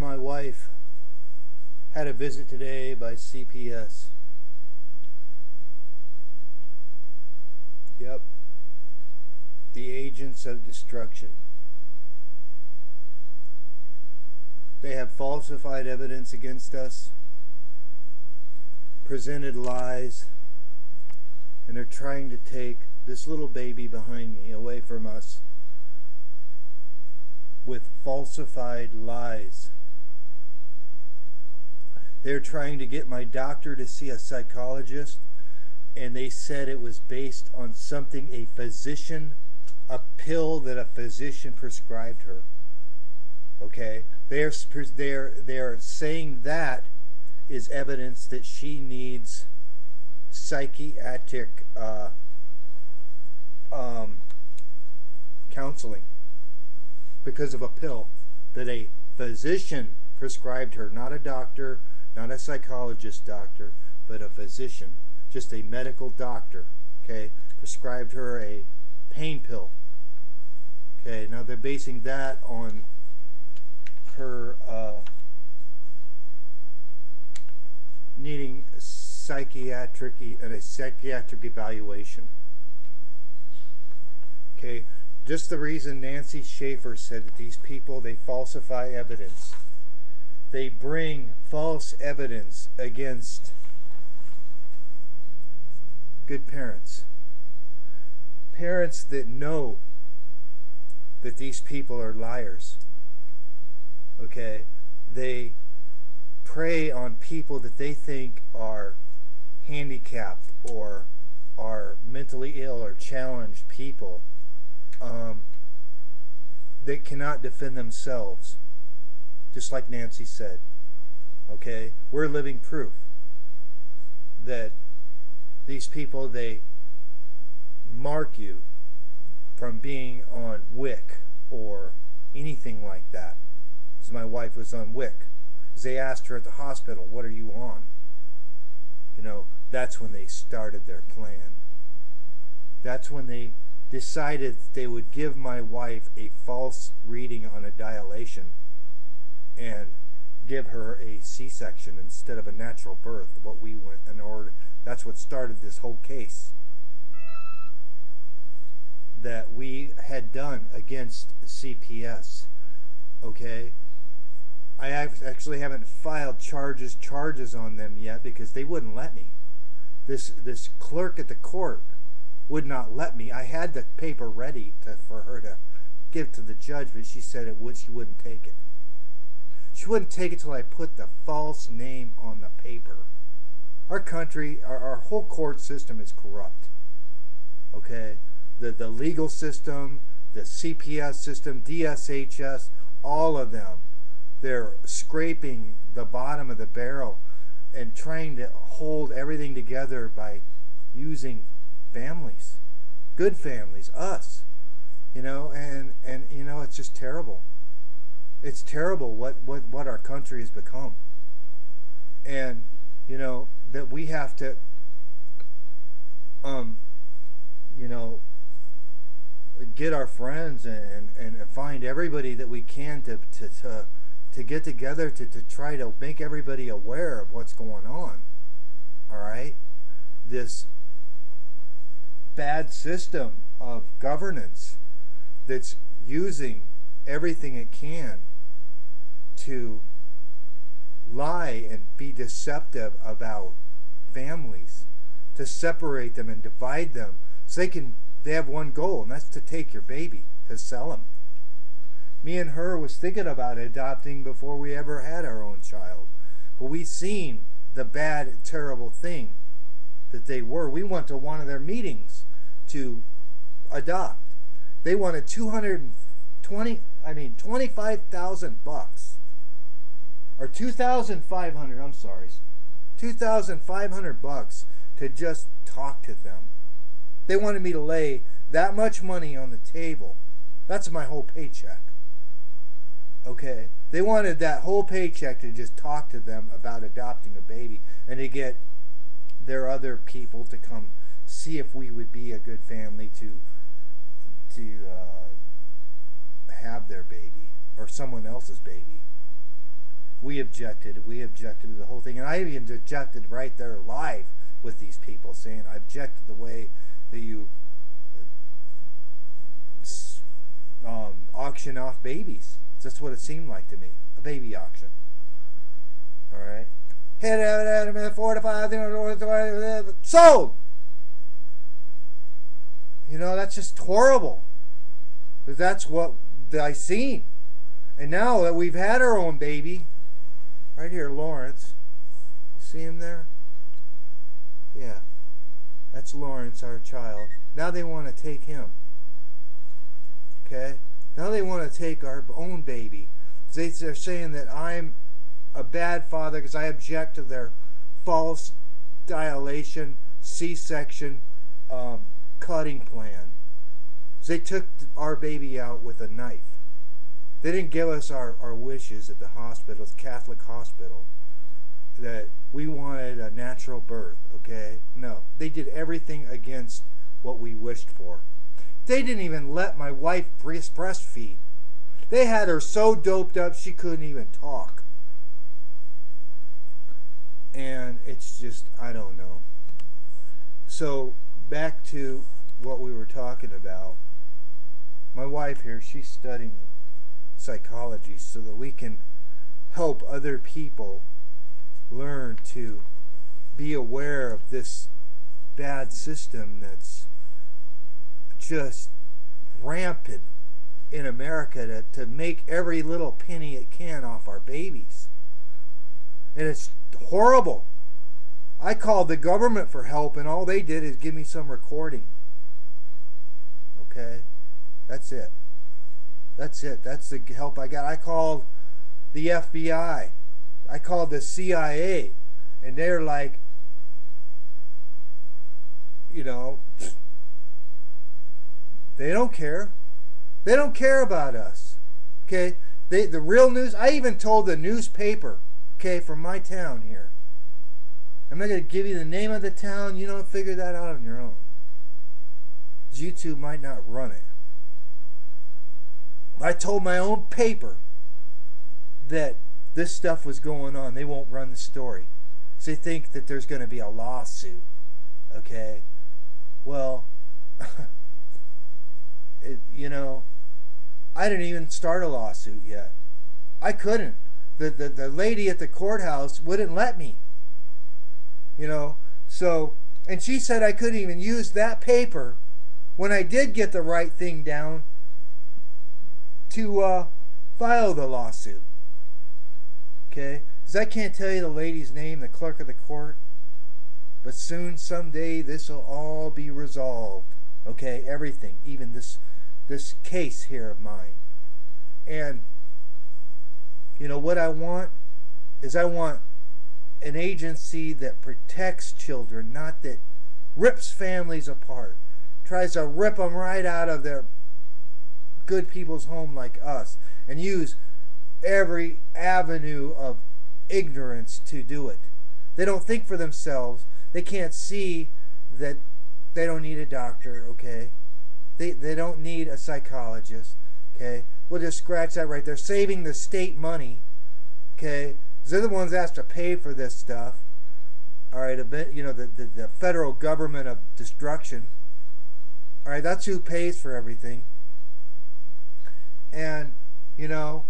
My wife had a visit today by CPS. Yep. The agents of destruction. They have falsified evidence against us, presented lies, and they're trying to take this little baby behind me away from us with falsified lies. They're trying to get my doctor to see a psychologist, and they said it was based on something a pill that a physician prescribed her. Okay, they're saying that is evidence that she needs psychiatric counseling because of a pill that a physician prescribed her, not a doctor, not a psychologist doctor, but a physician, just a medical doctor, okay, prescribed her a pain pill. Okay, now they're basing that on her needing a psychiatric evaluation. Okay, just the reason Nancy Schaefer said that these people, they falsify evidence. They bring false evidence against good parents. Parents that know that these people are liars. Okay, they prey on people that they think are handicapped or are mentally ill or challenged people that cannot defend themselves, just like Nancy said. Okay, we're living proof that these people, they mark you from being on WIC or anything like that. Because my wife was on WIC. Because they asked her at the hospital, what are you on? You know, that's when they started their plan. That's when they decided they would give my wife a false reading on a dilation and give her a C-section instead of a natural birth. What we went in order. That's what started this whole case that we had done against CPS. Okay, I actually haven't filed charges on them yet because they wouldn't let me. This clerk at the court would not let me. I had the paper ready for her to give to the judge, but she said she wouldn't take it. She wouldn't take it till I put the false name on the paper. Our country, our whole court system is corrupt. Okay, the legal system, the CPS system, DSHS, all of them, they're scraping the bottom of the barrel and trying to hold everything together by using families, good families, us, you know, and you know, it's just terrible. It's terrible what our country has become. And you know, that we have to you know, get our friends and find everybody that we can to get together to try to make everybody aware of what's going on. All right, this bad system of governance that's using everything it can to lie and be deceptive about families, to separate them and divide them so they have one goal, and that's to take your baby, to sell them. Me and her was thinking about adopting before we ever had our own child, but we seen the bad, terrible thing that they were. We went to one of their meetings to adopt. They wanted $25,000 or $2,500. I'm sorry, $2,500 to just talk to them. They wanted me to lay that much money on the table. That's my whole paycheck. Okay, they wanted that whole paycheck to just talk to them about adopting a baby and to get their other people to come see if we would be a good family to have their baby or someone else's baby. We objected. We objected to the whole thing. And I even objected right there live with these people, saying I object to the way that you auction off babies. That's what it seemed like to me. A baby auction. Alright? Hit it, 4 to 5, sold! You know, that's just horrible. That's what I seen. And now that we've had our own baby, right here, Lawrence. You see him there? Yeah. That's Lawrence, our child. Now they want to take him. Okay? Now they want to take our own baby. They're saying that I'm a bad father because I object to their false dilation, C-section, cutting plan. They took our baby out with a knife. They didn't give us our wishes at the hospital, Catholic hospital, that we wanted a natural birth, okay? No. They did everything against what we wished for. They didn't even let my wife breastfeed. They had her so doped up she couldn't even talk. And it's just, I don't know. So, back to what we were talking about. My wife here, she's studying psychology so that we can help other people learn to be aware of this bad system that's just rampant in America to make every little penny it can off our babies. And it's horrible. I called the government for help and all they did is give me some recording. Okay? That's it. That's it. That's the help I got. I called the FBI. I called the CIA. And they're like, you know, they don't care. They don't care about us. Okay? The real news, I even told the newspaper, okay, from my town here. I'm not going to give you the name of the town. You don't figure that out on your own. YouTube might not run it. I told my own paper that this stuff was going on. They won't run the story. So they think that there's going to be a lawsuit. Okay? Well, you know, I didn't even start a lawsuit yet. I couldn't. The lady at the courthouse wouldn't let me. You know, so, and she said I couldn't even use that paper when I did get the right thing down to file the lawsuit. Okay? Because I can't tell you the lady's name, the clerk of the court, but soon, someday, this will all be resolved. Okay? Everything, even this case here of mine. And, you know, what I want is I want an agency that protects children, not that rips families apart, tries to rip them right out of their good people's home like us, and use every avenue of ignorance to do it. They don't think for themselves. They can't see that they don't need a doctor, okay? They don't need a psychologist, okay? We'll just scratch that right there. Saving the state money, okay? They're the ones that have to pay for this stuff. All right, you know, the federal government of destruction. All right, that's who pays for everything. And, you know,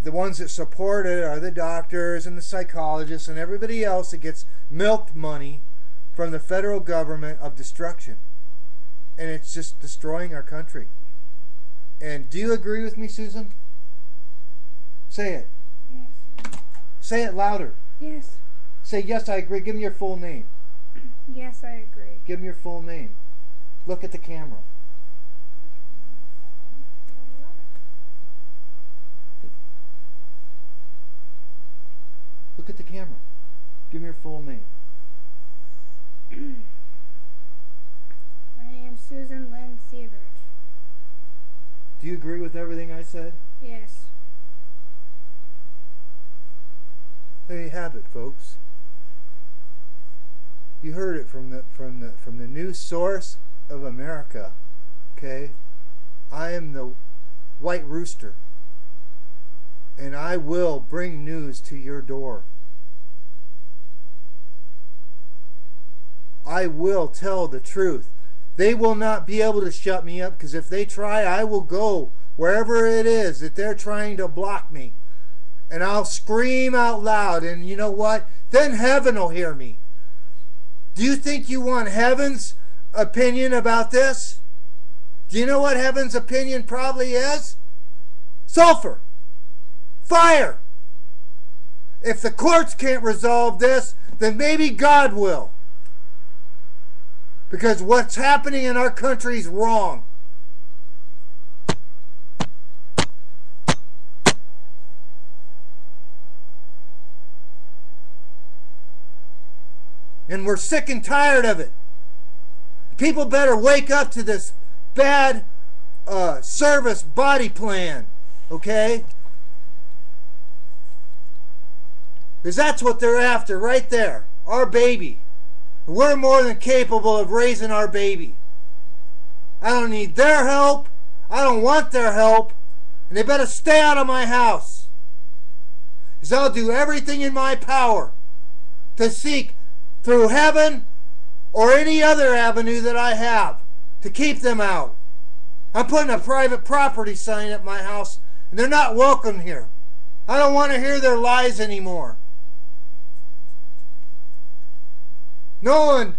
the ones that support it are the doctors and the psychologists and everybody else that gets milked money from the federal government of destruction. And it's just destroying our country. And do you agree with me, Susan? Say it. Yes. Say it louder. Yes. Say, yes, I agree. Give me your full name. Yes, I agree. Give me your full name. Look at the camera. Look at the camera. Give me your full name. My name's Susan Lynn Sievert. Do you agree with everything I said? Yes. There you have it, folks. You heard it from the news source of America. Okay? I am the white rooster. and I will bring news to your door. I will tell the truth. They will not be able to shut me up, because if they try, I will go wherever it is that they're trying to block me. And I'll scream out loud, and you know what? Then heaven will hear me. Do you think you want heaven's opinion about this? Do you know what heaven's opinion probably is? Sulfur. Fire. If the courts can't resolve this, then maybe God will. Because what's happening in our country is wrong. And we're sick and tired of it. People better wake up to this bad service body plan. Okay? Because that's what they're after right there. Our baby. We're more than capable of raising our baby. I don't need their help. I don't want their help. And they better stay out of my house. Because I'll do everything in my power to seek through heaven or any other avenue that I have to keep them out. I'm putting a private property sign at my house, and they're not welcome here. I don't want to hear their lies anymore. No one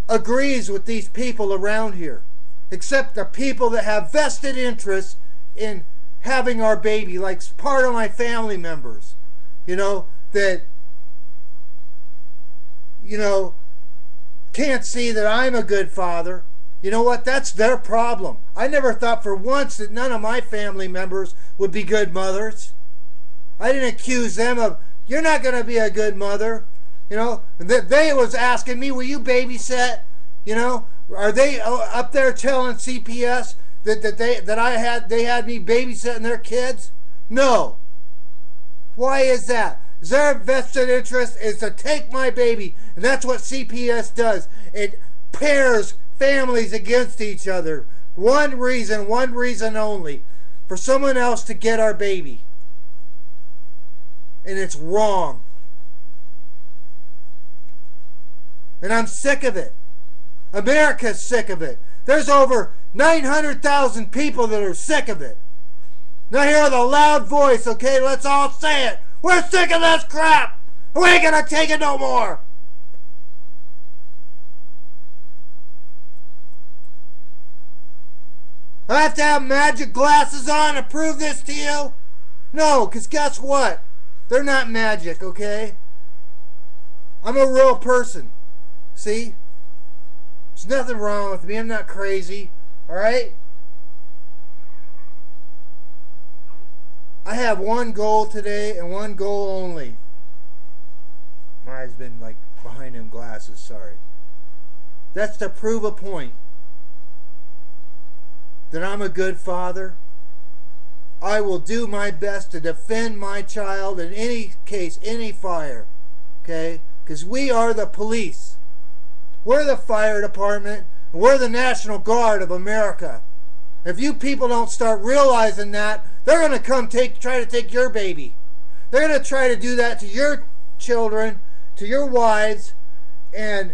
agrees with these people around here, except the people that have vested interest in having our baby, like part of my family members, that can't see that I'm a good father. You know what? That's their problem. I never thought for once that none of my family members would be good mothers. I didn't accuse them of, you're not going to be a good mother. They was asking me, will you babysit? Are they up there telling CPS that they had me babysitting their kids? No. Why is that? Their vested interest is to take my baby, and that's what CPS does. It pairs families against each other. One reason only, for someone else to get our baby. And it's wrong. And I'm sick of it. America's sick of it. There's over 900,000 people that are sick of it. Now hear the loud voice, okay? Let's all say it. We're sick of this crap. We ain't gonna take it no more. I have to have magic glasses on to prove this to you? No, because guess what? They're not magic, okay? I'm a real person. See? There's nothing wrong with me. I'm not crazy. Alright? I have one goal today and one goal only. My eyes been like behind them glasses, sorry. That's to prove a point. That I'm a good father. I will do my best to defend my child in any case, any fire. Okay? Because we are the police. We're the fire department. And we're the National Guard of America. If you people don't start realizing that, they're going to come try to take your baby. They're going to try to do that to your children, to your wives, and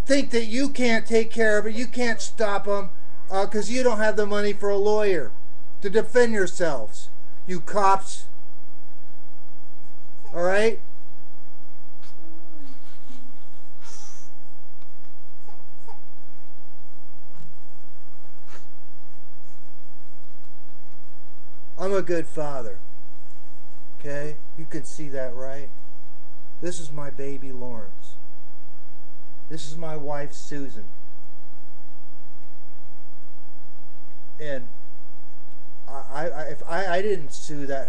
think that you can't take care of it, you can't stop them, because you don't have the money for a lawyer to defend yourselves, you cops. Alright? I'm a good father. Okay? You can see that, right? This is my baby Lawrence. This is my wife Susan. And if I didn't sue that